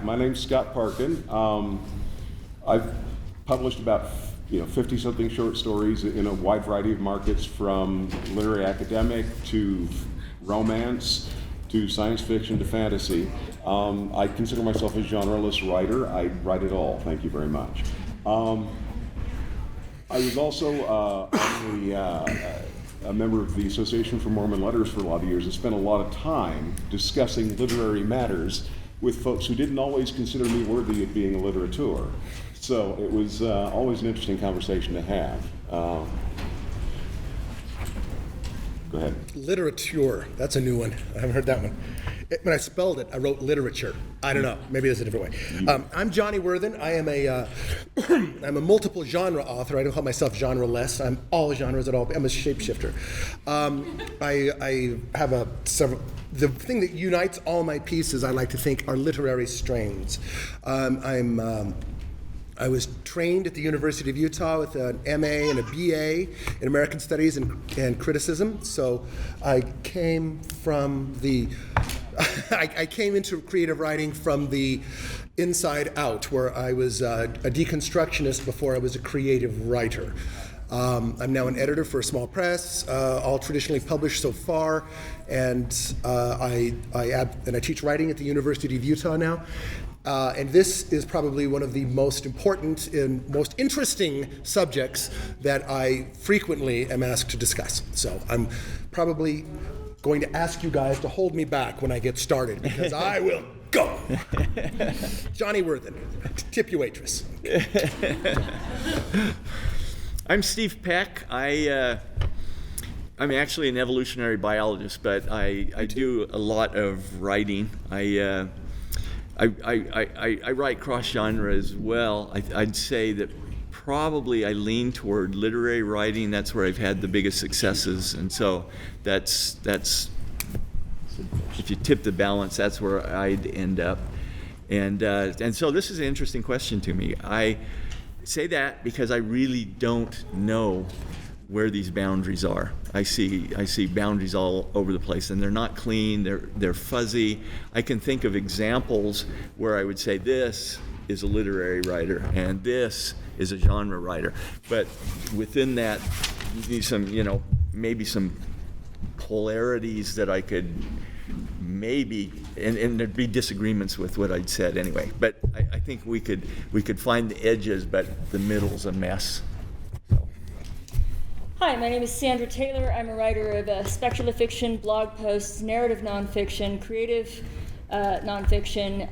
my name's Scott Parkin. I've published about 50-something short stories in a wide variety of markets, from literary academic to romance to science fiction to fantasy. I consider myself a genreless writer. I write it all. Thank you very much. I was also a member of the Association for Mormon Letters for a lot of years and spent a lot of time discussing literary matters with folks who didn't always consider me worthy of being a literateur. So it was always an interesting conversation to have. Go ahead. Literature, that's a new one. I haven't heard that one. When I spelled it, I wrote literature. I don't know, maybe there's a different way. I'm Johnny Worthen. I am I'm a multiple genre author. I don't call myself genreless. I'm all genres at all. I'm a shapeshifter. I have the thing that unites all my pieces, I like to think, are literary strains. I was trained at the University of Utah with an MA and a BA in American Studies and Criticism. So I came from I came into creative writing from the inside out, where I was a deconstructionist before I was a creative writer. I'm now an editor for a small press, all traditionally published so far, and I teach writing at the University of Utah now. And this is probably one of the most important and most interesting subjects that I frequently am asked to discuss. So I'm probably going to ask you guys to hold me back when I get started, because I will go. Johnny Worthen, tip you waitress. I'm Steve Peck. I'm actually an evolutionary biologist, but I do a lot of writing. I write cross-genre as well. I'd say that probably I lean toward literary writing. That's where I've had the biggest successes, and so that's if you tip the balance, that's where I'd end up. And so this is an interesting question to me. I say that because I really don't know where these boundaries are. I see boundaries all over the place, and they're not clean, they're fuzzy. I can think of examples where I would say this is a literary writer and this is a genre writer. But within that, maybe some polarities that I could maybe, and there'd be disagreements with what I'd said anyway. But I think we could find the edges, but the middle's a mess. Hi, my name is Sandra Tayler. I'm a writer of speculative fiction, blog posts, narrative nonfiction, creative nonfiction.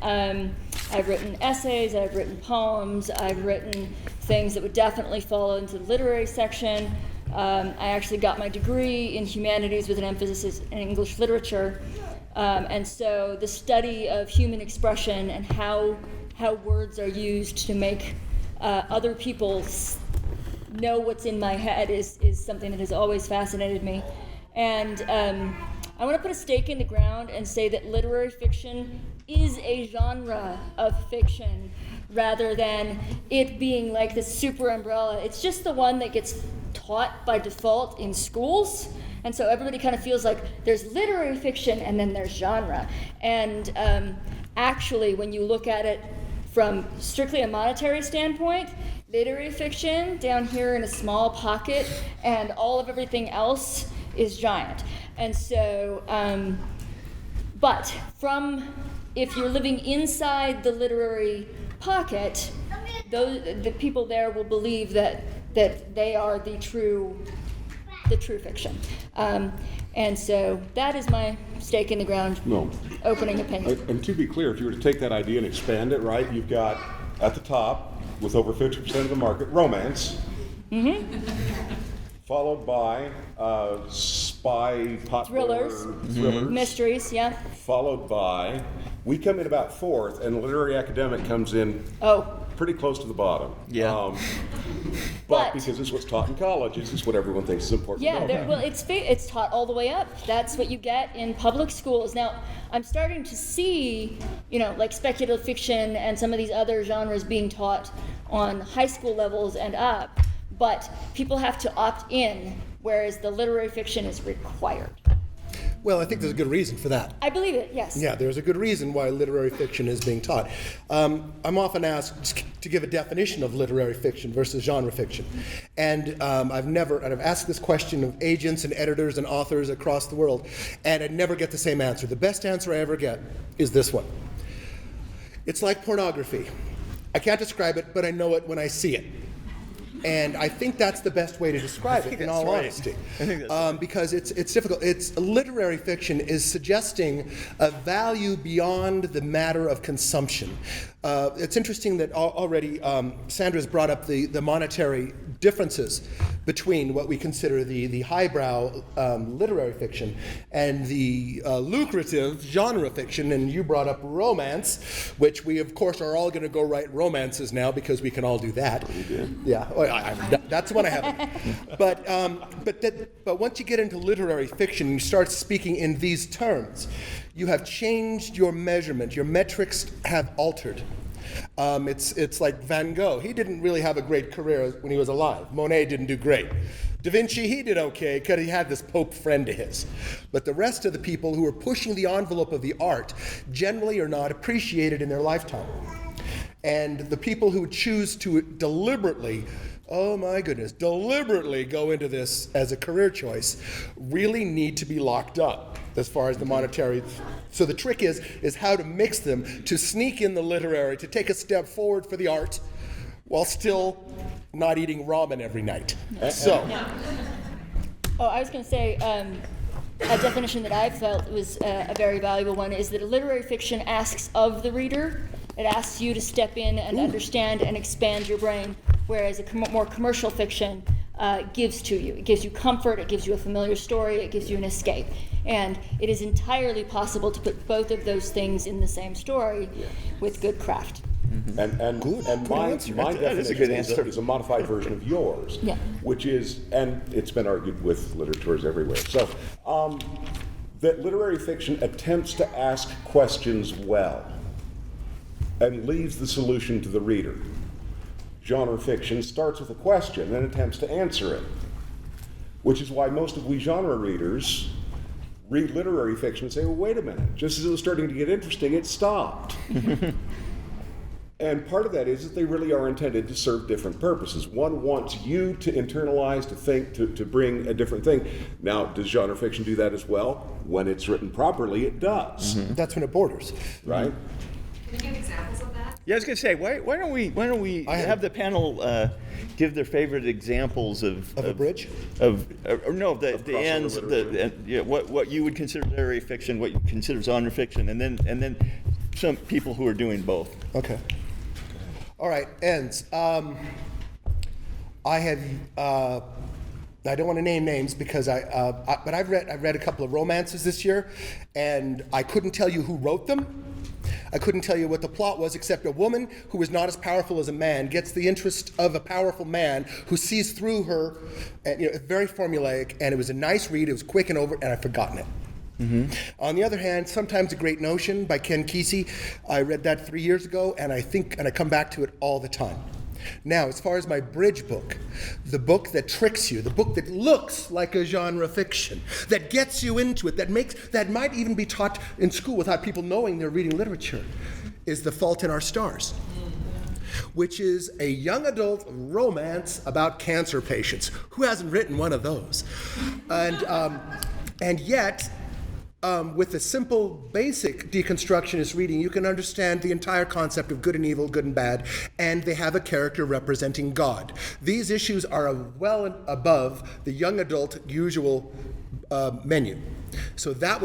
I've written essays, I've written poems, I've written things that would definitely fall into the literary section. I actually got my degree in humanities with an emphasis in English literature. And so the study of human expression and how words are used to make other people know what's in my head is something that has always fascinated me. And I want to put a stake in the ground and say that literary fiction is a genre of fiction rather than it being like this super umbrella. It's just the one that gets taught by default in schools. And so everybody kind of feels like there's literary fiction and then there's genre. And actually, when you look at it from strictly a monetary standpoint, literary fiction down here in a small pocket and all of everything else is giant. And so, but if you're living inside the literary pocket, the people there will believe that they are the true fiction. And so that is my stake in the ground, opening opinion. And to be clear, if you were to take that idea and expand it, right, you've got at the top, with over 50% of the market, romance, followed by spy, thrillers, mysteries, yeah. Followed by, we come in about fourth, and literary academic comes in pretty close to the bottom. Yeah. But because it's what's taught in colleges, it's what everyone thinks is important. Yeah, well, it's taught all the way up. That's what you get in public schools. Now, I'm starting to see, like speculative fiction and some of these other genres being taught on high school levels and up, but people have to opt in, whereas the literary fiction is required. Well, I think there's a good reason for that. I believe it, yes. Yeah, there's a good reason why literary fiction is being taught. I'm often asked to give a definition of literary fiction versus genre fiction. And I've asked this question of agents and editors and authors across the world, and I never get the same answer. The best answer I ever get is this one. It's like pornography. I can't describe it, but I know it when I see it. And I think that's the best way to describe it, in all honesty. Because it's difficult. Literary fiction is suggesting a value beyond the matter of consumption. It's interesting that already Sandra's brought up the monetary differences between what we consider the highbrow literary fiction and the lucrative genre fiction, and you brought up romance, which we of course are all going to go write romances now because we can all do that. Yeah, that's what I have. But once you get into literary fiction, you start speaking in these terms. You have changed your measurement. Your metrics have altered. It's like Van Gogh. He didn't really have a great career when he was alive. Monet didn't do great. Da Vinci, he did okay because he had this Pope friend of his. But the rest of the people who are pushing the envelope of the art generally are not appreciated in their lifetime. And the people who choose to deliberately, oh my goodness, deliberately go into this as a career choice really need to be locked up as far as the monetary. So the trick is how to mix them, to sneak in the literary, to take a step forward for the art while still not eating ramen every night. So. Oh, I was going to say, a definition that I felt was a very valuable one is that a literary fiction asks of the reader. It asks you to step in and understand and expand your brain, whereas a more commercial fiction gives to you. It gives you comfort, it gives you a familiar story, it gives you an escape. And it is entirely possible to put both of those things in the same story with good craft. Mm-hmm. And my definition is a modified version of yours, which is, and it's been argued with literateurs everywhere, so that literary fiction attempts to ask questions well and leaves the solution to the reader. Genre fiction starts with a question and attempts to answer it, which is why most of we genre readers read literary fiction and say, well, wait a minute, just as it was starting to get interesting, it stopped. And part of that is that they really are intended to serve different purposes. One wants you to internalize, to think, to bring a different thing. Now, does genre fiction do that as well? When it's written properly, it does. Mm-hmm. That's when it borders. Right? Can you give examples of that? Yeah, I was going to say, why don't we have the panel give their favorite examples of a bridge? The ends, what you would consider literary fiction, what you consider genre fiction, and then some people who are doing both. Okay. All right, ends. I have. I don't want to name names because but I've read a couple of romances this year, and I couldn't tell you who wrote them. I couldn't tell you what the plot was, except a woman who is not as powerful as a man gets the interest of a powerful man who sees through her. And, it's very formulaic, and it was a nice read. It was quick and over, and I've forgotten it. Mm-hmm. On the other hand, Sometimes a Great Notion by Ken Kesey. I read that 3 years ago, and I come back to it all the time. Now, as far as my bridge book, the book that tricks you, the book that looks like a genre fiction, that gets you into it, that might even be taught in school without people knowing they're reading literature, is The Fault in Our Stars, which is a young adult romance about cancer patients. Who hasn't written one of those? And yet, with a simple, basic deconstructionist reading, you can understand the entire concept of good and evil, good and bad, and they have a character representing God. These issues are well above the young adult usual menu. So that's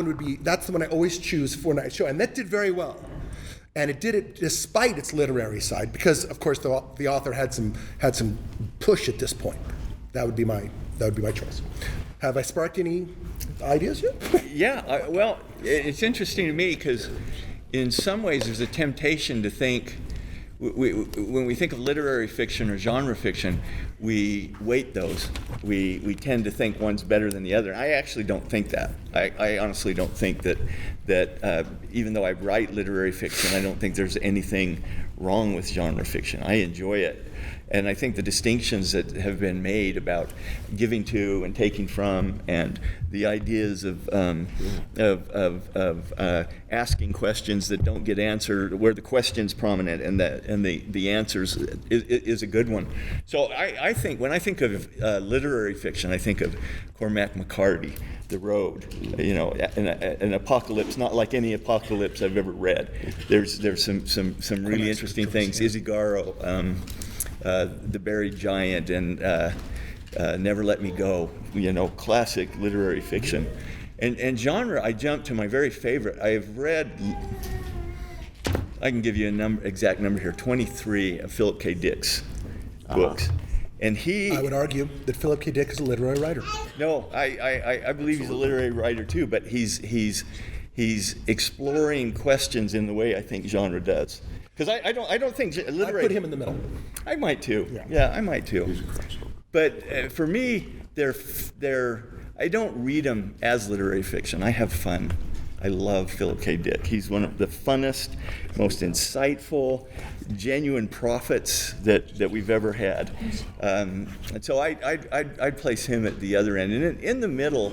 the one I always choose for night show, and that did very well. And it did it despite its literary side, because of course the author had some push at this point. That would be my choice. Have I sparked any ideas yet? Yeah, well, it's interesting to me because in some ways there's a temptation to think, when we think of literary fiction or genre fiction, we weight those. We tend to think one's better than the other. I actually don't think that. I honestly don't think that even though I write literary fiction, I don't think there's anything wrong with genre fiction. I enjoy it. And I think the distinctions that have been made about giving to and taking from, and the ideas of asking questions that don't get answered, where the question's prominent and the answers is a good one. So I think when I think of literary fiction, I think of Cormac McCarthy, The Road, an apocalypse not like any apocalypse I've ever read. There's some really interesting things. Isigaro, The Buried Giant, and Never Let Me Go. Classic literary fiction. And genre, I jumped to my very favorite. I have read, I can give you exact number here, 23 of Philip K. Dick's books. And I would argue that Philip K. Dick is a literary writer. No, I believe he's a literary writer too, but he's exploring questions in the way I think genre does. Because I don't think literary. I put him in the middle. I might too. Yeah, I might too. But for me, I don't read them as literary fiction. I have fun. I love Philip K. Dick. He's one of the funnest, most insightful, genuine prophets that we've ever had. And so I'd place him at the other end. And in the middle,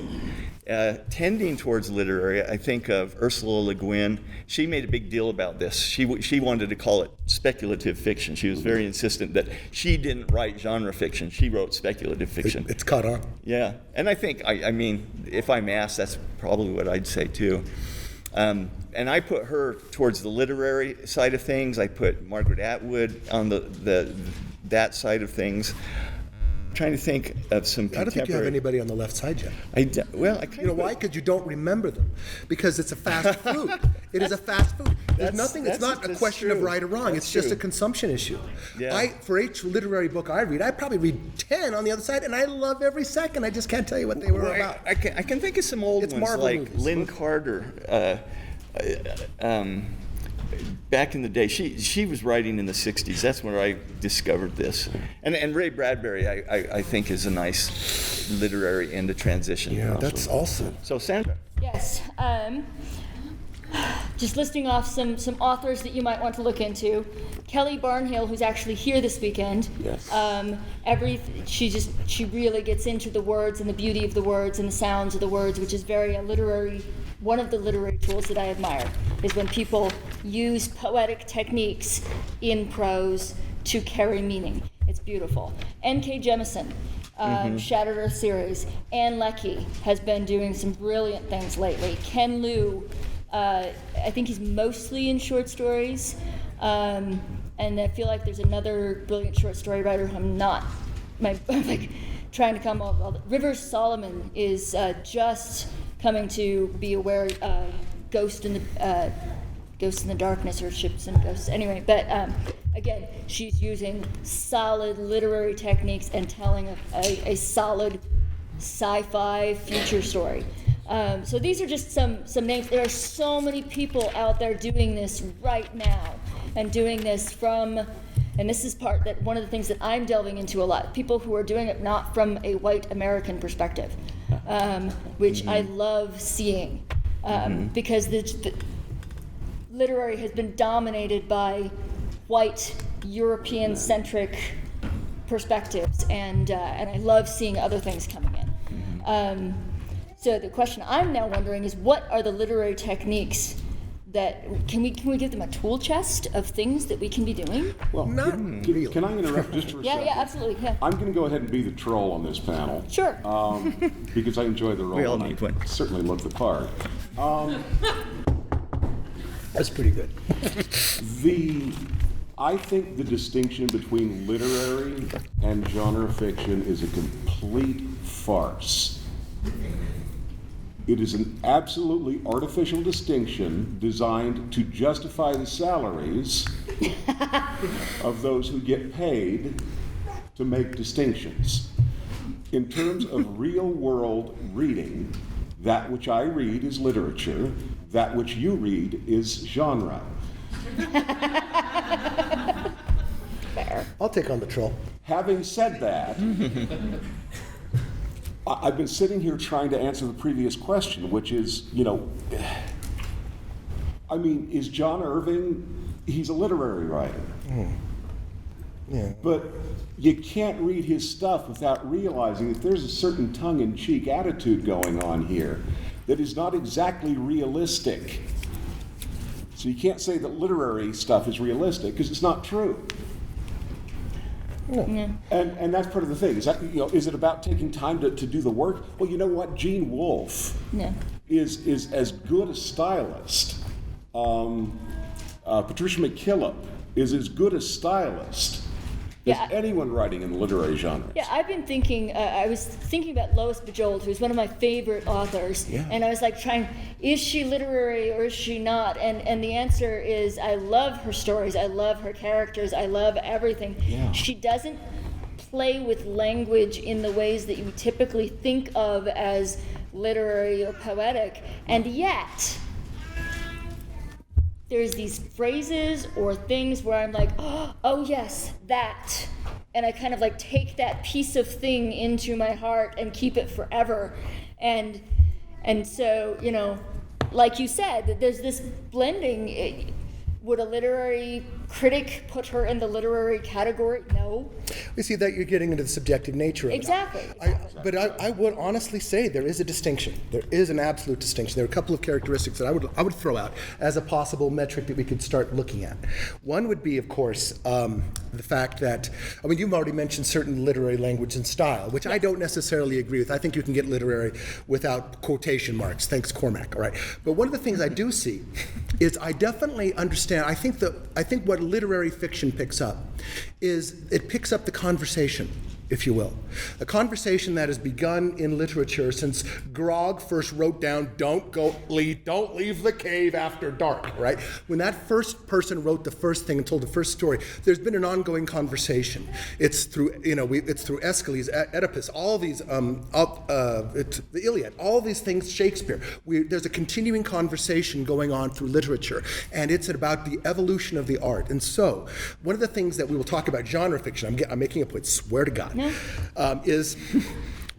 tending towards literary, I think of Ursula Le Guin. She made a big deal about this. She wanted to call it speculative fiction. She was very insistent that she didn't write genre fiction. She wrote speculative fiction. It's caught on. Yeah, and I think, I mean, if I'm asked, that's probably what I'd say too. And I put her towards the literary side of things. I put Margaret Atwood on that side of things. I'm trying to think of some contemporary. I don't think you have anybody on the left side yet. I You know why? Because you don't remember them. Because it's a fast food. It is a fast food. There's nothing. It's not a question of right or wrong. It's just a consumption issue. Yeah. For each literary book I read, I probably read 10 on the other side, and I love every second. I just can't tell you what they were about. I can think of some old ones Marvel like movies. Lynn Carter. Back in the day, she was writing in the 60s. That's where I discovered this. And Ray Bradbury, I think, is a nice literary end of transition. Yeah, that's also. So, Sandra. Yes. Just listing off some authors that you might want to look into. Kelly Barnhill, who's actually here this weekend. Yes. She really gets into the words and the beauty of the words and the sounds of the words, which is very literary. One of the literary tools that I admire is when people use poetic techniques in prose to carry meaning. It's beautiful. N.K. Jemisin, Shattered Earth series. Anne Leckie has been doing some brilliant things lately. Ken Liu, I think he's mostly in short stories. And I feel like there's another brilliant short story writer who I'm like trying to come up. Rivers Solomon is just coming to be aware of Ghost in the Darkness, or Ships and Ghosts. Anyway, but again, she's using solid literary techniques and telling a solid sci-fi future story. So these are just some names. There are so many people out there doing this right now, and doing this from, and this is one of the things that I'm delving into a lot, people who are doing it not from a white American perspective, which I love seeing, because the literary has been dominated by white European-centric perspectives, and I love seeing other things coming in. So the question I'm now wondering is, what are the literary techniques that can we give them a tool chest of things that we can be doing? Well, can I interrupt just for a second? Yeah, absolutely. Yeah. I'm going to go ahead and be the troll on this panel. Sure. Because I enjoy the role. We all and need I one. certainly look the part. That's pretty good. I think the distinction between literary and genre fiction is a complete farce. It is an absolutely artificial distinction designed to justify the salaries of those who get paid to make distinctions. In terms of real-world reading, that which I read is literature, that which you read is genre. Fair. I'll take on the troll. Having said that, I've been sitting here trying to answer the previous question, which is, is John Irving, he's a literary writer. Yeah. But you can't read his stuff without realizing that there's a certain tongue-in-cheek attitude going on here that is not exactly realistic. So you can't say that literary stuff is realistic because it's not true. Yeah. And that's part of the thing. Is that, is it about taking time to do the work? Well, you know what? Gene Wolfe is as good a stylist. Patricia McKillop is as good a stylist as anyone writing in the literary genre. Yeah, I've been thinking, I was thinking about Lois Bajoled, who's one of my favorite authors, and I was like is she literary or is she not? And the answer is, I love her stories, I love her characters, I love everything. Yeah. She doesn't play with language in the ways that you typically think of as literary or poetic, and yet there's these phrases or things where I'm like, oh yes, that. And I kind of like take that piece of thing into my heart and keep it forever. And so, like you said, that there's this blending. Would a literary critic put her in the literary category? No. We see that you're getting into the subjective nature of it. Exactly. But I would honestly say there is a distinction. There is an absolute distinction. There are a couple of characteristics that I would throw out as a possible metric that we could start looking at. One would be, of course, the fact that, you've already mentioned certain literary language and style, which I don't necessarily agree with. I think you can get literary without quotation marks. Thanks, Cormac. All right. But one of the things I do see is I definitely understand. I think what literary fiction picks up is it picks up the conversation, if you will. A conversation that has begun in literature since Grog first wrote down, don't leave the cave after dark, right? When that first person wrote the first thing and told the first story, there's been an ongoing conversation. It's through, it's through Aeschylus, Oedipus, all these, the Iliad, all these things, Shakespeare. There's a continuing conversation going on through literature, and it's about the evolution of the art. And so, one of the things that we will talk about, genre fiction, I'm making a point, swear to God, is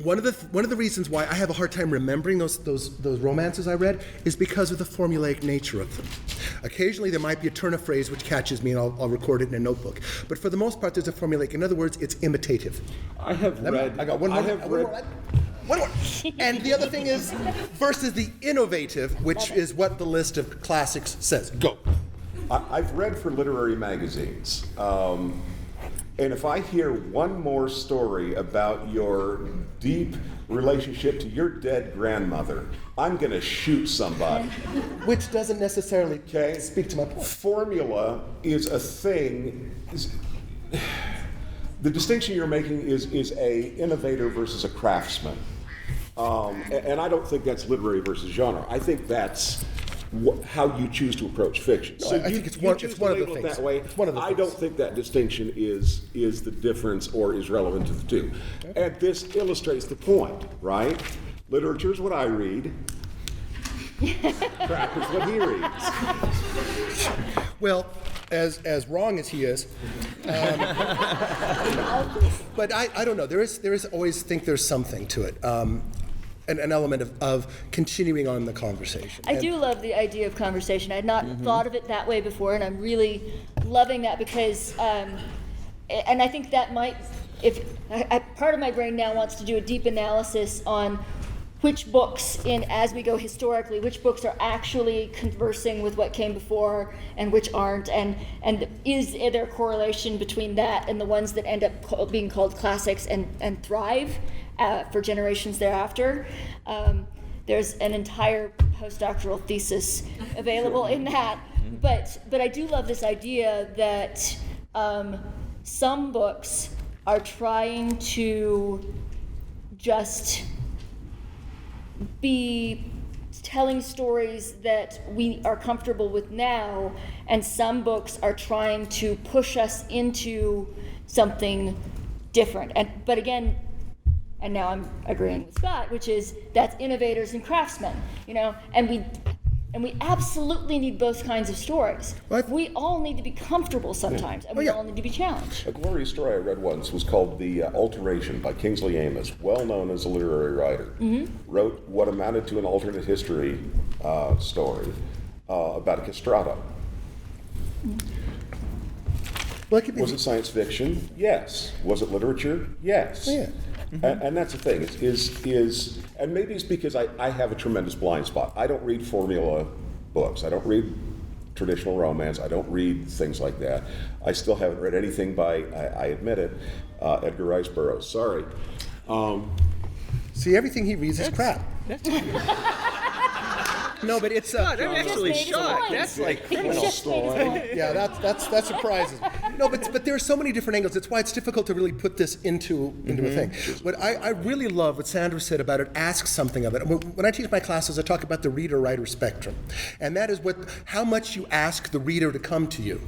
one of the reasons why I have a hard time remembering those romances I read is because of the formulaic nature of them. Occasionally there might be a turn of phrase which catches me and I'll record it in a notebook. But for the most part there's a formulaic. In other words, it's imitative. I got one more. And the other thing is versus the innovative, which is what the list of classics says. Go. I've read for literary magazines. And if I hear one more story about your deep relationship to your dead grandmother, I'm going to shoot somebody. Which doesn't necessarily speak to my point. Formula is a thing. The distinction you're making is a innovator versus a craftsman. And I don't think that's literary versus genre. I think that's how you choose to approach fiction. No, I think it's one of the things. That way. It's one of the I things. don't think that distinction is the difference or is relevant to the two. Okay. And this illustrates the point, right? Literature is what I read. Crap is what he reads. Well, as wrong as he is, but I don't know. There is always think there's something to it. An element of continuing on the conversation. I do love the idea of conversation. I had not thought of it that way before, and I'm really loving that because, and I think that might, part of my brain now wants to do a deep analysis on which books, as we go historically, which books are actually conversing with what came before and which aren't, and is there a correlation between that and the ones that end up being called classics and thrive for generations thereafter. There's an entire postdoctoral thesis available in that, but I do love this idea that some books are trying to just be telling stories that we are comfortable with now, and some books are trying to push us into something different. But again, and now I'm agreeing with Scott, which is that's innovators and craftsmen, and we absolutely need both kinds of stories. What? We all need to be comfortable sometimes, and we all need to be challenged. A glorious story I read once was called The Alteration by Kingsley Amis, well known as a literary writer. Wrote what amounted to an alternate history story about a castrato. Well, it could be. Was it science fiction? Yes. Was it literature? Yes. Yeah. And that's the thing, and maybe it's because I have a tremendous blind spot. I don't read formula books. I don't read traditional romance. I don't read things like that. I still haven't read anything by, I admit it, Edgar Rice Burroughs. Sorry. See, everything he reads is crap. No, but it's God, I'm Just actually made his shocked. point. That's like He criminal. just made his point. yeah, that surprises me. No, but there are so many different angles. It's why it's difficult to really put this into a thing. What I really love what Sandra said about it, ask something of it. When I teach my classes, I talk about the reader-writer spectrum. And that is how much you ask the reader to come to you.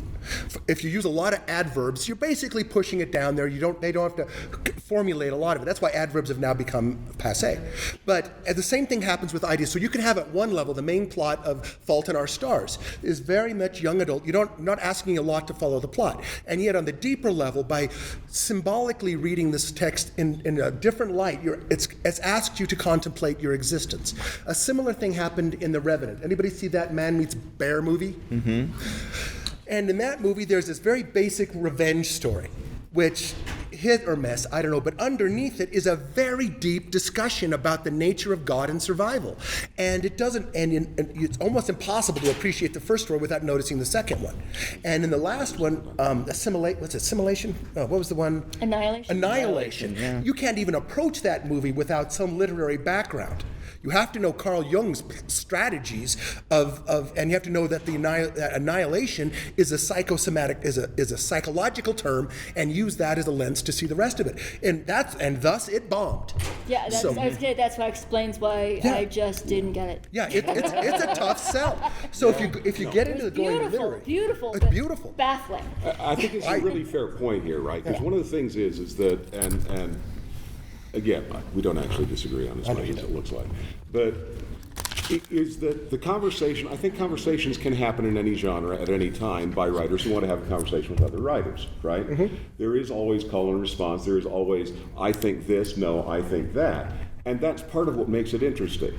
If you use a lot of adverbs, you're basically pushing it down there. They don't have to formulate a lot of it. That's why adverbs have now become passé. But the same thing happens with ideas. So you can have at one level, the main plot of Fault in Our Stars is very much young adult. You're not asking a lot to follow the plot. And yet on the deeper level, by symbolically reading this text in a different light, it's asked you to contemplate your existence. A similar thing happened in The Revenant. Anybody see that Man Meets Bear movie? Mm-hmm. And in that movie, there's this very basic revenge story, which hit or miss, I don't know, but underneath it is a very deep discussion about the nature of God and survival. And it doesn't, and it's almost impossible to appreciate the first story without noticing the second one. And in the last one, Assimilation? Oh, what was the one? Annihilation. Yeah. You can't even approach that movie without some literary background. You have to know Carl Jung's strategies and you have to know that that annihilation is a psychological term, and use that as a lens to see the rest of it. And thus it bombed. Yeah, that's why explains why Yeah. I just didn't get it. Yeah, it's a tough sell. So if you get into the going literary, Beautiful, it's but beautiful. baffling. I think it's a really fair point here, right? Because one of the things is that, and again, we don't actually disagree on as much as it looks like, but is that the conversation, I think conversations can happen in any genre at any time by writers who want to have a conversation with other writers, right? Mm-hmm. There is always call and response. There is always, I think this, no, I think that. And that's part of what makes it interesting,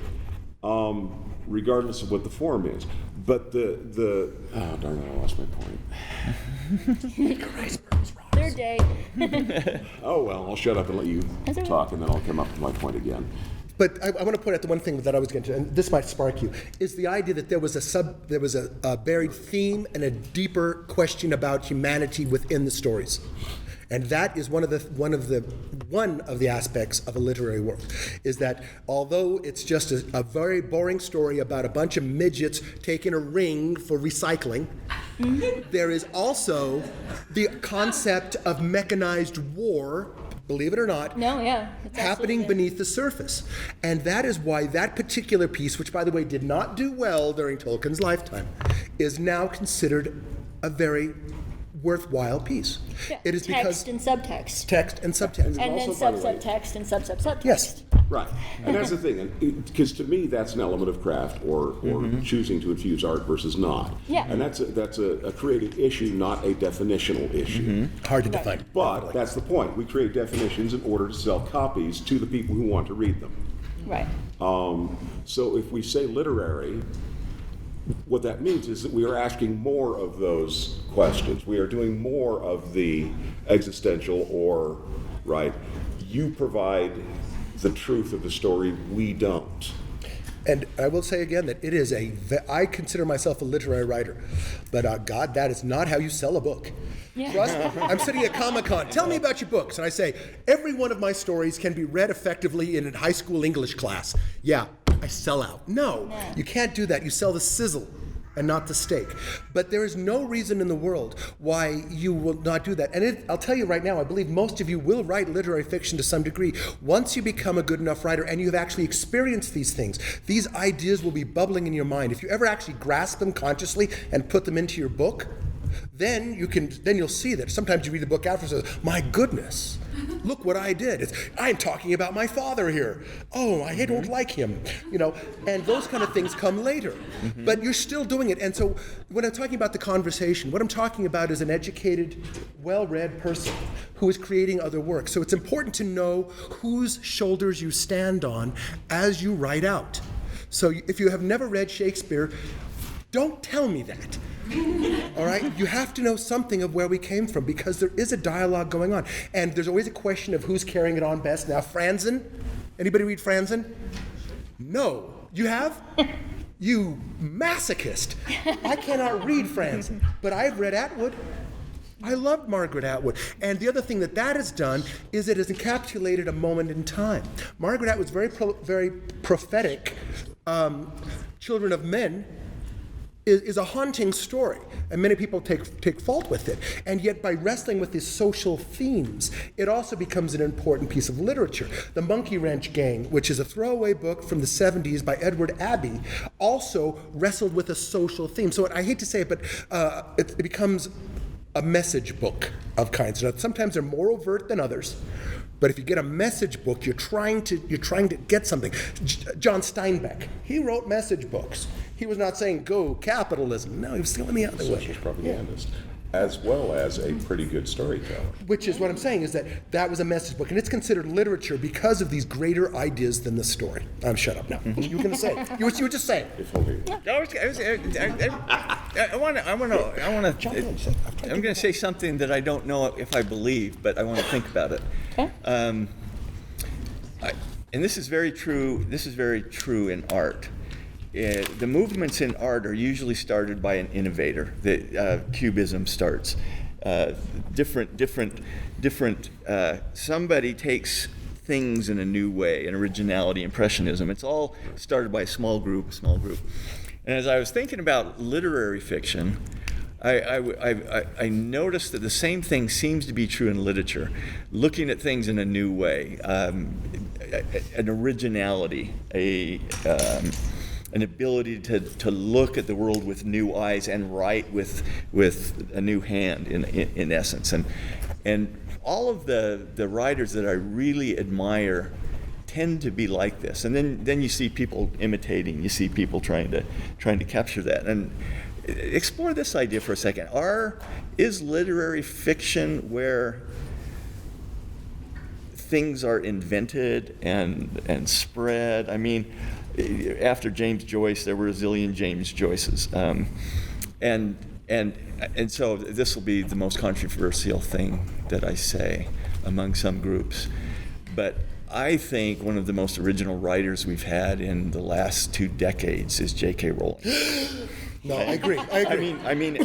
regardless of what the form is. But oh darn it, I lost my point. Third day. Oh well, I'll shut up and let you That's all right. talk, and then I'll come up with my point again. But I want to point out the one thing that I was getting to, and this might spark you, is the idea that there was a buried theme and a deeper question about humanity within the stories. And that is one of the aspects of a literary work, is that although it's just a very boring story about a bunch of midgets taking a ring for recycling, there is also the concept of mechanized war, believe it or not, No, yeah. it's happening absolutely- beneath the surface. And that is why that particular piece, which by the way did not do well during Tolkien's lifetime, is now considered a very worthwhile piece. Yeah, It is because text and subtext. text and subtext. And then also, by the way- subtext and subtext. Yes. Right, and that's the thing, because to me that's an element of craft or choosing to infuse art versus not. Yeah. And that's a creative issue, not a definitional issue. Hard to define. But that's the point. We create definitions in order to sell copies to the people who want to read them. Right. So if we say literary, what that means is that we are asking more of those questions. We are doing more of the existential or, right, you provide the truth of the story, we don't. And I will say again that it is I consider myself a literary writer, but God, that is not how you sell a book. Yeah. For us, I'm sitting at Comic-Con, tell me about your books, and I say, every one of my stories can be read effectively in a high school English class. Yeah, I sell out. No, you can't do that. You sell the sizzle and not the steak. But there is no reason in the world why you will not do that. And I'll tell you right now, I believe most of you will write literary fiction to some degree. Once you become a good enough writer and you have actually experienced these things, these ideas will be bubbling in your mind. If you ever actually grasp them consciously and put them into your book, then you'll see that. Sometimes you read the book after and says, my goodness, look what I did. I'm talking about my father here. Oh, I don't like him. And those kind of things come later. But you're still doing it. And so when I'm talking about the conversation, what I'm talking about is an educated, well-read person who is creating other work. So it's important to know whose shoulders you stand on as you write out. So if you have never read Shakespeare, don't tell me that. All right? You have to know something of where we came from because there is a dialogue going on. And there's always a question of who's carrying it on best. Now, Franzen, anybody read Franzen? No. You have? You masochist. I cannot read Franzen, but I've read Atwood. I loved Margaret Atwood. And the other thing that has done is it has encapsulated a moment in time. Margaret Atwood's very prophetic Children of Men is a haunting story, and many people take fault with it. And yet, by wrestling with these social themes, it also becomes an important piece of literature. The Monkey Wrench Gang, which is a throwaway book from the 70s by Edward Abbey, also wrestled with a social theme. So I hate to say it, but it becomes a message book of kinds. Now, sometimes they're more overt than others. But if you get a message book, you're trying to get something. John Steinbeck, he wrote message books. He was not saying go capitalism. No, he was going the other way. Socialist propagandist, as well as a pretty good storyteller. Which is what I'm saying is that was a message book, and it's considered literature because of these greater ideas than the story. I'm shut up now. You were going to say? You were just saying. If only. I'm going to say something that I don't know if I believe, but I want to think about it. Okay. And this is very true. This is very true in art. The movements in art are usually started by an innovator. Cubism starts. Somebody takes things in a new way, an originality, impressionism. It's all started by a small group. And as I was thinking about literary fiction, I noticed that the same thing seems to be true in literature, looking at things in a new way, an originality, an ability to look at the world with new eyes and write with a new hand, in essence. And all of the writers that I really admire tend to be like this. And then you see people imitating. You see people trying to capture that. And explore this idea for a second. Is literary fiction where things are invented and spread? I mean, after James Joyce, there were a zillion James Joyces, and so this will be the most controversial thing that I say among some groups, but I think one of the most original writers we've had in the last 2 decades is J.K. Rowling. No, I agree. I mean,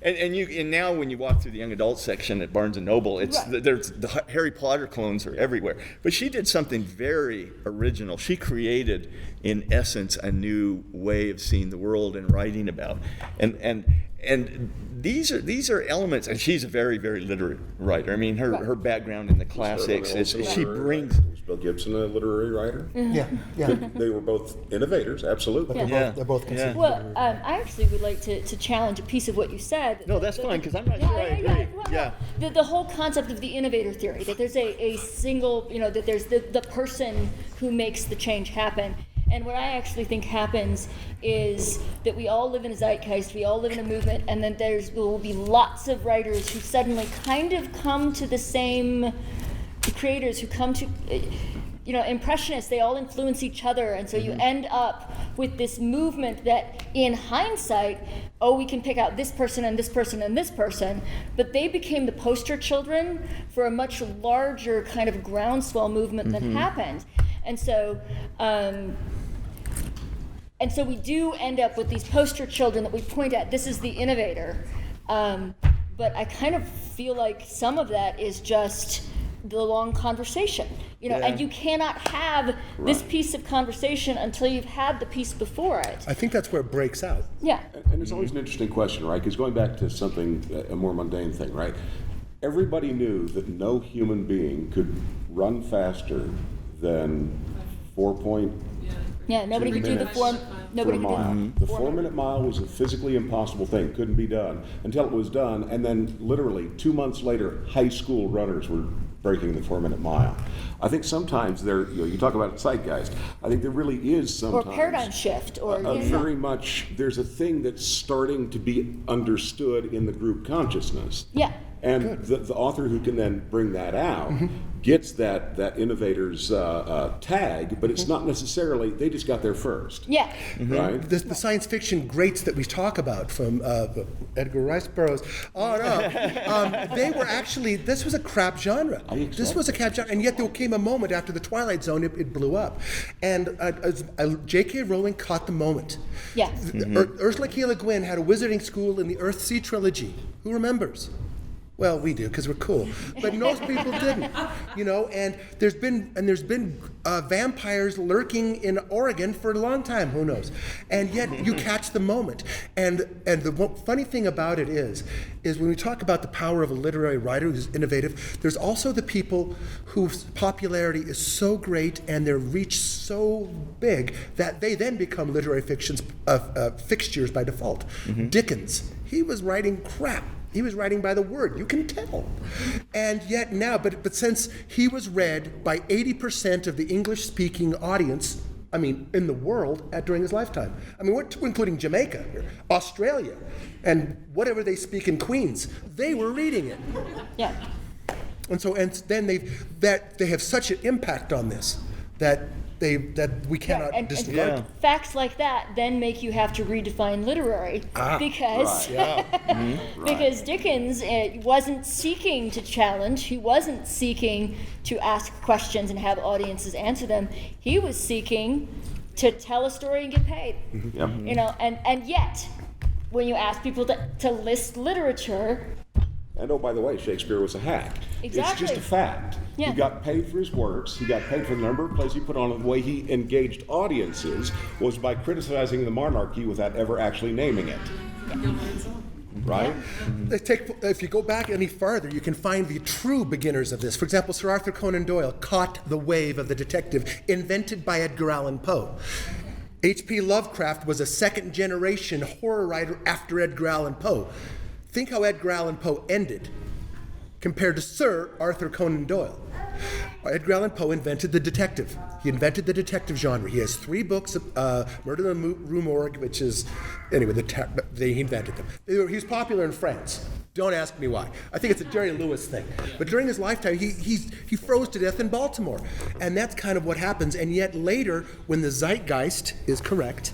and now when you walk through the young adult section at Barnes and Noble, there's the Harry Potter clones are everywhere. But she did something very original. She created, in essence, a new way of seeing the world and writing about. And these are elements, and she's a very, very literate writer. I mean, her background in the classics is she brings. Was Bill Gibson a literary writer? Yeah. They were both innovators, absolutely. They're both considered. Well, I actually would like to challenge a piece of what you said. No, that's fine, because I'm not sure I agree. Well, the whole concept of the innovator theory, that there's a single, that there's the person who makes the change happen. And what I actually think happens is that we all live in a zeitgeist, we all live in a movement, and then there will be lots of writers who suddenly kind of come to the same, creators who come to, impressionists, they all influence each other, and so you end up with this movement that in hindsight, we can pick out this person and this person and this person, but they became the poster children for a much larger kind of groundswell movement that happened. And so we do end up with these poster children that we point at. This is the innovator. But I kind of feel like some of that is just the long conversation, and you cannot have this piece of conversation until you've had the piece before it. I think that's where it breaks out. Yeah. And it's always an interesting question, right? Because going back to something, a more mundane thing, right? Everybody knew that no human being could run faster than 4.2 nobody could do the minutes four. Nobody for a could mile. do The 4-minute mile was a physically impossible thing. Couldn't be done until it was done, and then literally 2 months later, high school runners were breaking the 4-minute mile. I think sometimes you talk about zeitgeist. I think there really is sometimes or paradigm shift, or very much. There's a thing that's starting to be understood in the group consciousness. Yeah. And the author who can then bring that out gets that innovator's tag, but it's not necessarily, they just got there first. Yeah. Right? The science fiction greats that we talk about, from Edgar Rice Burroughs on up, they were actually, this was a crap genre. This was a crap genre, and yet there came a moment after the Twilight Zone, it blew up. And J.K. Rowling caught the moment. Yeah. Ursula K. Le Guin had a wizarding school in the Earthsea trilogy. Who remembers? Well, we do, because we're cool. But most people didn't, and there's been vampires lurking in Oregon for a long time, who knows? And yet you catch the moment. And the funny thing about it is when we talk about the power of a literary writer who's innovative, there's also the people whose popularity is so great and their reach so big that they then become literary fiction's fixtures by default. Dickens, he was writing crap. He was writing by the word, you can tell. And yet now, but since he was read by 80% of the English-speaking audience, in the world during his lifetime. We're including Jamaica, Australia, and whatever they speak in Queens, they were reading it. Yeah. And then they have such an impact on this that we cannot disregard. And facts like that then make you have to redefine literary because because Dickens wasn't seeking to challenge, he wasn't seeking to ask questions and have audiences answer them. He was seeking to tell a story and get paid. And yet when you ask people to list literature. And oh, by the way, Shakespeare was a hack. Exactly. It's just a fact. Yeah. He got paid for his works. He got paid for the number of plays he put on. The way he engaged audiences was by criticizing the monarchy without ever actually naming it. Right? If you go back any farther, you can find the true beginners of this. For example, Sir Arthur Conan Doyle caught the wave of the detective invented by Edgar Allan Poe. H.P. Lovecraft was a second-generation horror writer after Edgar Allan Poe. Think how Edgar Allan Poe ended compared to Sir Arthur Conan Doyle. Edgar Allan Poe invented the detective. He invented the detective genre. He has 3 books, Murder in the Rue Morgue, which is, anyway, he invented them. He's popular in France. Don't ask me why. I think it's a Jerry Lewis thing. But during his lifetime, he froze to death in Baltimore. And that's kind of what happens. And yet later, when the zeitgeist is correct,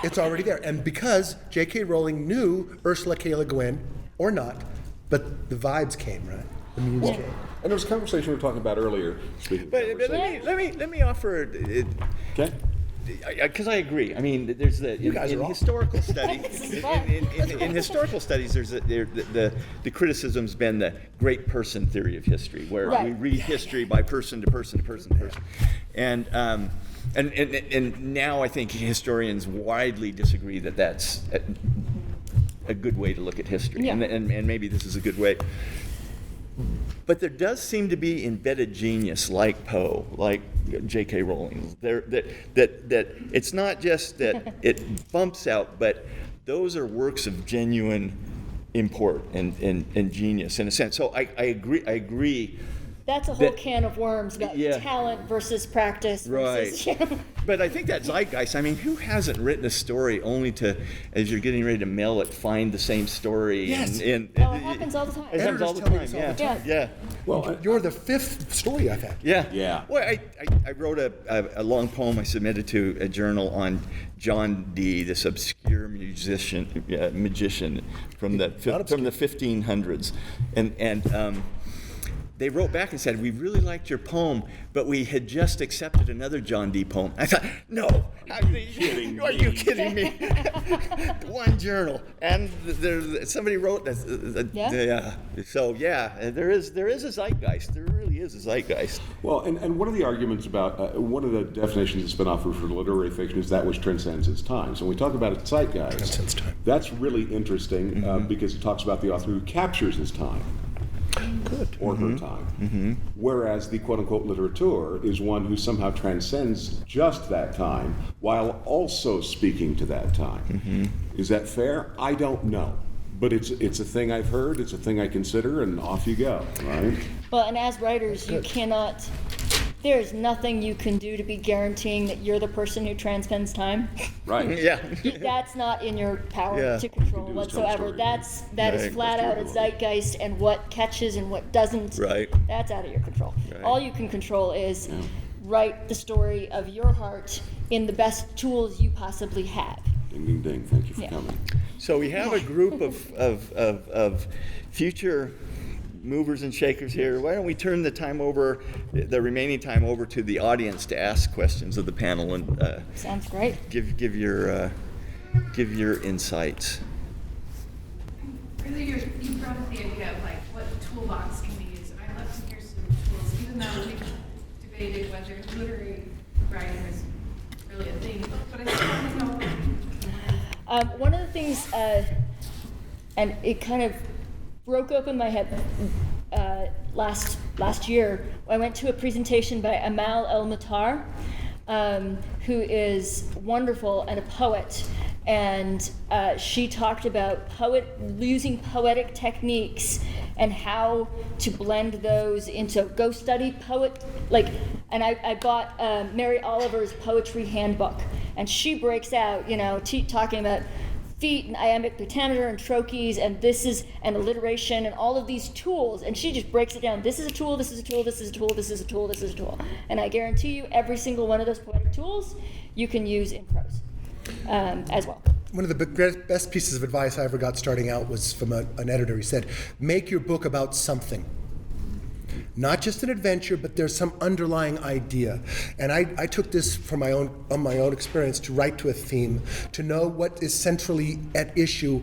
it's already there. And because J.K. Rowling knew Ursula K. Le Guin, or not, but the vibes came, right? The muse came. And there was a conversation we were talking about earlier. But let me offer it. Okay. Because I agree. There's in historical studies. in historical studies, there's the criticism's been the great person theory of history, where we read history by person to person to person to person, and now I think historians widely disagree that that's a good way to look at history, and maybe this is a good way. But there does seem to be embedded genius, like Poe, like J.K. Rowling. That it's not just that it bumps out, but those are works of genuine import and genius in a sense. So I agree. That's a whole can of worms about talent versus practice. Versus, But I think that zeitgeist, who hasn't written a story only to, as you're getting ready to mail it, find the same story? Yes. It happens all the time. It happens all the time, Yeah. Well, you're the 5th story I've had. Yeah. Well, I wrote a long poem I submitted to a journal on John Dee, this obscure magician from the 1500s, and they wrote back and said, we really liked your poem, but we had just accepted another John Dee poem. I thought, no, are you kidding me? One journal, and somebody wrote that. So there is a zeitgeist. There really is a zeitgeist. Well, and one of the arguments about, one of the definitions that's been offered for literary fiction is that which transcends its time. So when we talk about a zeitgeist, that's really interesting because it talks about the author who captures his time. Or her time. Whereas the quote-unquote literateur is one who somehow transcends just that time while also speaking to that time. Is that fair? I don't know. But it's a thing I've heard, it's a thing I consider, and off you go, right? Well, and as writers, you cannot there's nothing you can do to be guaranteeing that you're the person who transcends time. Right. Yeah. That's not in your power Yeah. to control You can do is tell a whatsoever. story. That is Right. flat That's out a true. zeitgeist, and what catches and what doesn't. Right. That's out of your control. Right. All you can control is write the story of your heart in the best tools you possibly have. Ding, ding, ding. Thank you for Yeah. coming. So we have a group of future movers and shakers here. Why don't we turn the remaining time over to the audience to ask questions of the panel and Sounds great. give your insights. Earlier, you brought up the idea of like what toolbox can be used. I'd love to hear some tools, even though we've debated whether literary writing is really a thing. But I still want to know. One of the things, and it kind of broke open my head last year. I went to a presentation by Amal El-Matar, who is wonderful and a poet, and she talked about using poetic techniques and how to blend those into go study poet. And I bought Mary Oliver's Poetry Handbook, and she breaks out, talking about feet and iambic pentameter and trochees and alliteration and all of these tools, and she just breaks it down. This is a tool, this is a tool, this is a tool, this is a tool, this is a tool. And I guarantee you every single one of those poetic tools you can use in prose as well. One of the best pieces of advice I ever got starting out was from an editor. He said, make your book about something. Not just an adventure, but there's some underlying idea. And I took this from my own experience to write to a theme, to know what is centrally at issue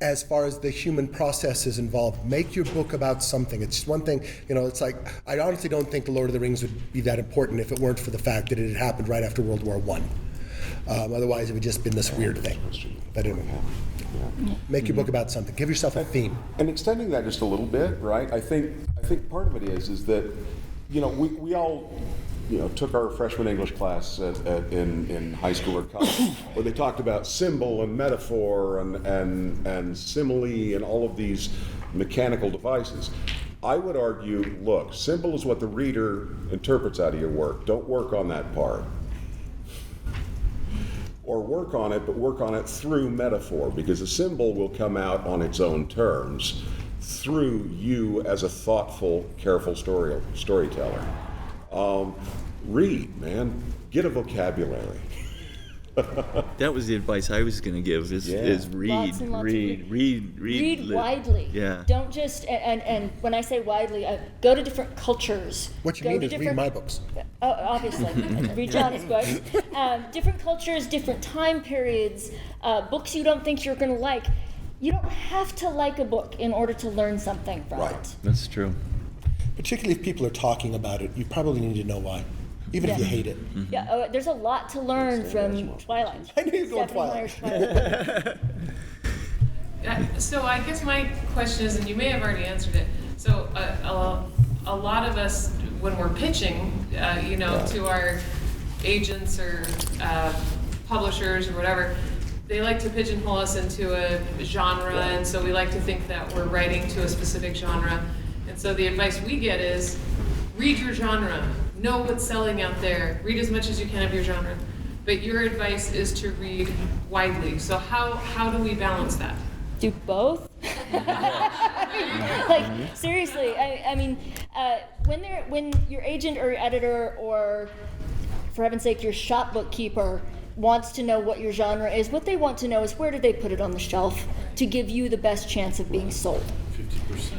as far as the human process is involved. Make your book about something. It's one thing, it's like, I honestly don't think The Lord of the Rings would be that important if it weren't for the fact that it had happened right after World War I. Otherwise, it would just been this weird thing. But anyway, make your book about something. Give yourself a theme. And extending that just a little bit, right? I think part of it is that, we all, took our freshman English class in high school or college, where they talked about symbol and metaphor and simile and all of these mechanical devices. I would argue, look, symbol is what the reader interprets out of your work. Don't work on that part. Or work on it, but work on it through metaphor, because a symbol will come out on its own terms through you as a thoughtful, careful storyteller. Read, man. Get a vocabulary. That was the advice I was going to give is read, Lots and lots of read widely. Yeah. Don't just, and when I say widely, go to different cultures. What you Go mean to is read different- my books. Oh, obviously. Read John's books. Different cultures, different time periods, books you don't think you're going to like. You don't have to like a book in order to learn something from it. That's true. Particularly if people are talking about it, you probably need to know why, even if you hate it. Yeah, there's a lot to learn from Twilight. I knew you were going Stephanie Twilight. Meyer's Twilight. So I guess my question is, and you may have already answered it. So a lot of us, when we're pitching, to our agents or publishers or whatever, they like to pigeonhole us into a genre, and so we like to think that we're writing to a specific genre. And so the advice we get is, read your genre, know what's selling out there, read as much as you can of your genre. But your advice is to read widely. So how do we balance that? Do both? Seriously, I mean, when your agent or your editor or, for heaven's sake, your shop bookkeeper wants to know what your genre is, what they want to know is where do they put it on the shelf to give you the best chance of being sold.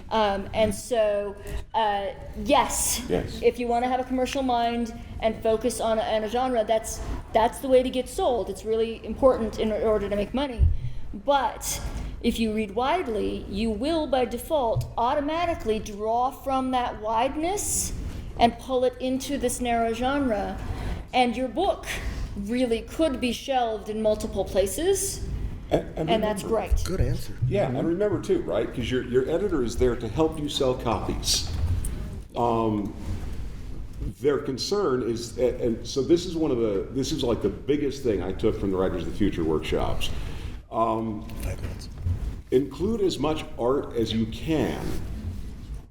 50%. And so, yes, if you want to have a commercial mind and focus on a genre, that's the way to get sold. It's really important in order to make money. But if you read widely, you will, by default, automatically draw from that wideness and pull it into this narrow genre. And your book really could be shelved in multiple places, and that's great. Good answer. Yeah, and remember too, right? Because your editor is there to help you sell copies. Their concern is, and so this is like the biggest thing I took from the Writers of the Future workshops. 5 minutes. Include as much art as you can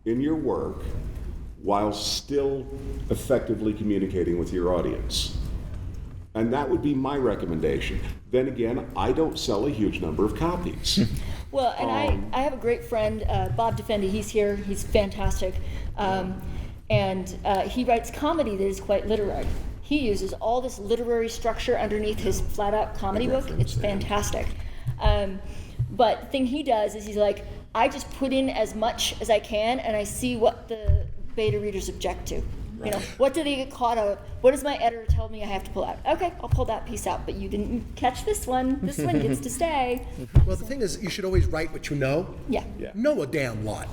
in your work while still effectively communicating with your audience. And that would be my recommendation. Then again, I don't sell a huge number of copies. Well, and I have a great friend, Bob Defendi. He's here. He's fantastic. And he writes comedy that is quite literary. He uses all this literary structure underneath his flat-out comedy book. It's fantastic. But the thing he does is he's like, I just put in as much as I can, and I see what the beta readers object to. You know, what do they get caught out? What does my editor tell me I have to pull out? Okay, I'll pull that piece out, but you didn't catch this one. This one gets to stay. Well, the thing is, you should always write what you know. Yeah. Know a damn lot.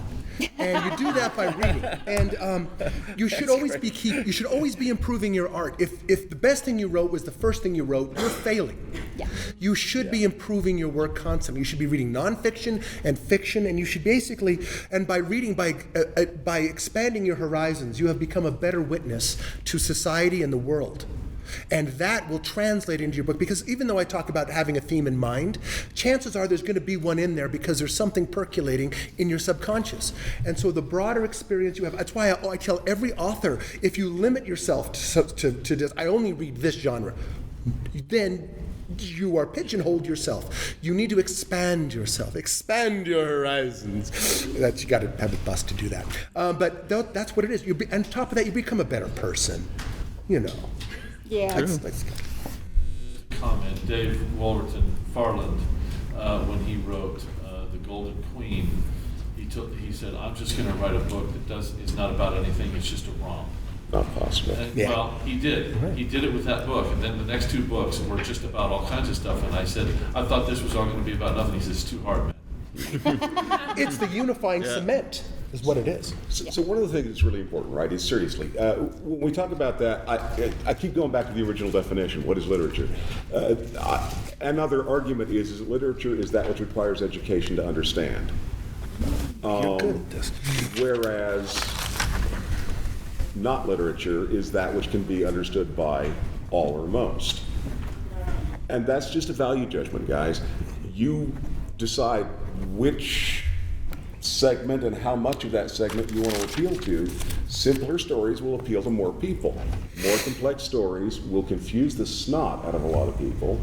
And you do that by reading. And you should always be improving your art. If the best thing you wrote was the first thing you wrote, you're failing. Yeah. You should be improving your work constantly. You should be reading nonfiction and fiction, and you should basically, and by reading, by expanding your horizons, you have become a better witness to society and the world. And that will translate into your book, because even though I talk about having a theme in mind, chances are there's going to be one in there because there's something percolating in your subconscious. And so the broader experience you have, that's why I tell every author, if you limit yourself to this, I only read this genre, then you are pigeonholed yourself. You need to expand yourself, expand your horizons. You got to have a bust to do that. But that's what it is. On top of that, you become a better person, you know. Yeah. That's comment. Dave Wolverton Farland, when he wrote The Golden Queen, he said, I'm just going to write a book that is not about anything, it's just a romp. Not possible. And, well, he did. He did it with that book, and then the next two books were just about all kinds of stuff, and I said, I thought this was all going to be about nothing. He says, it's too hard, man. It's the unifying cement, is what it is. So one of the things that's really important, right, is seriously, when we talk about that, I keep going back to the original definition. What is literature? Another argument is that literature is that which requires education to understand. You're good at this. Whereas not literature is that which can be understood by all or most. And that's just a value judgment, guys. You decide which segment and how much of that segment you want to appeal to. Simpler stories will appeal to more people. More complex stories will confuse the snot out of a lot of people,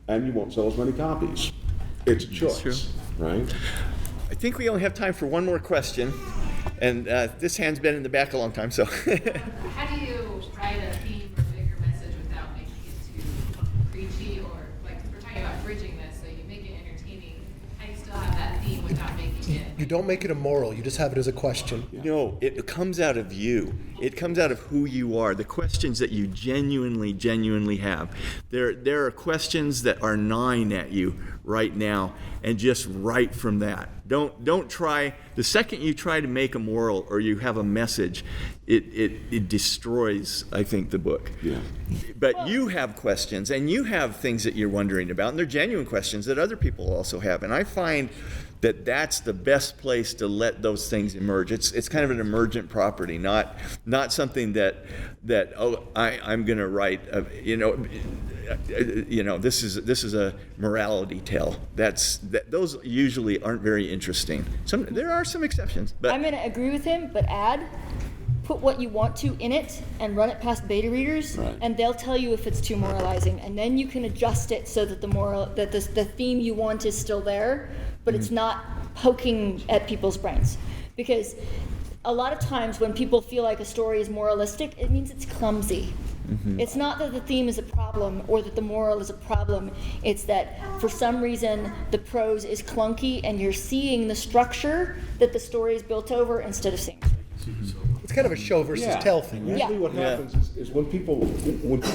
and you won't sell as many copies. It's a choice, right? I think we only have time for one more question, and this hand's been in the back a long time, so. How do you write a theme or bigger message without making it too preachy, or like we're talking about bridging this, so you make it entertaining, and you still have that theme without making it. You don't make it immoral, you just have it as a question. No, it comes out of you. It comes out of who you are, the questions that you genuinely have. There are questions that are gnawing at you right now, and just write from that. Don't try, the second you try to make a moral or you have a message, it destroys, I think, the book. Yeah. But you have questions, and you have things that you're wondering about, and they're genuine questions that other people also have. And I find that that's the best place to let those things emerge. It's kind of an emergent property, not something that I'm going to write. This is a morality tale. Those usually aren't very interesting. There are some exceptions, but I'm going to agree with him, but put what you want to in it and run it past beta readers, Right. and they'll tell you if it's too moralizing, and then you can adjust it so that the theme you want is still there, but it's not poking at people's brains. Because a lot of times when people feel like a story is moralistic, it means it's clumsy. Mm-hmm. It's not that the theme is a problem or that the moral is a problem. It's that for some reason the prose is clunky and you're seeing the structure that the story is built over instead of seeing. It's kind of a show versus tell thing. Right? Usually what happens is when people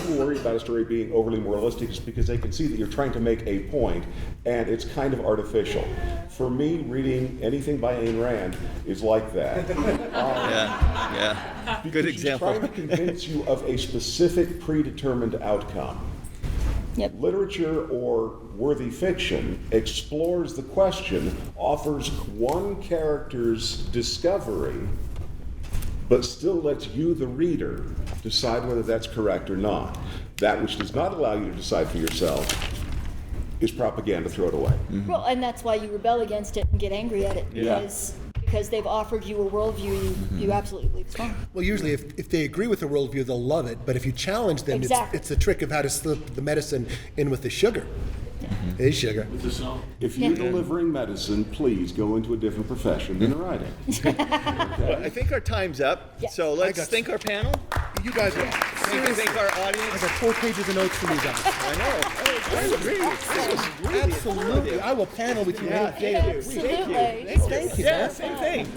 worry about a story being overly moralistic, it's because they can see that you're trying to make a point, and it's kind of artificial. For me, reading anything by Ayn Rand is like that. Good example. She's trying to convince you of a specific predetermined outcome. Yep. Literature or worthy fiction explores the question, offers one character's discovery, but still lets you, the reader, decide whether that's correct or not. That which does not allow you to decide for yourself is propaganda. Throw it away. Well, and that's why you rebel against it and get angry at it, because because they've offered you a worldview you absolutely believe is wrong. Well, usually if they agree with the worldview, they'll love it. But if you challenge them, Exactly. it's a trick of how to slip the medicine in with the sugar. Hey, sugar. With the song. If you're delivering medicine, please go into a different profession than writing. Well, I think our time's up. Yes. So let's thank our panel. You guys are seriously. Thank our I audience. got 4 pages of notes from you guys. I know. I agree. This was really Absolutely. I will panel with you any day of the week. Absolutely. Thank you. Yeah, man. same thing.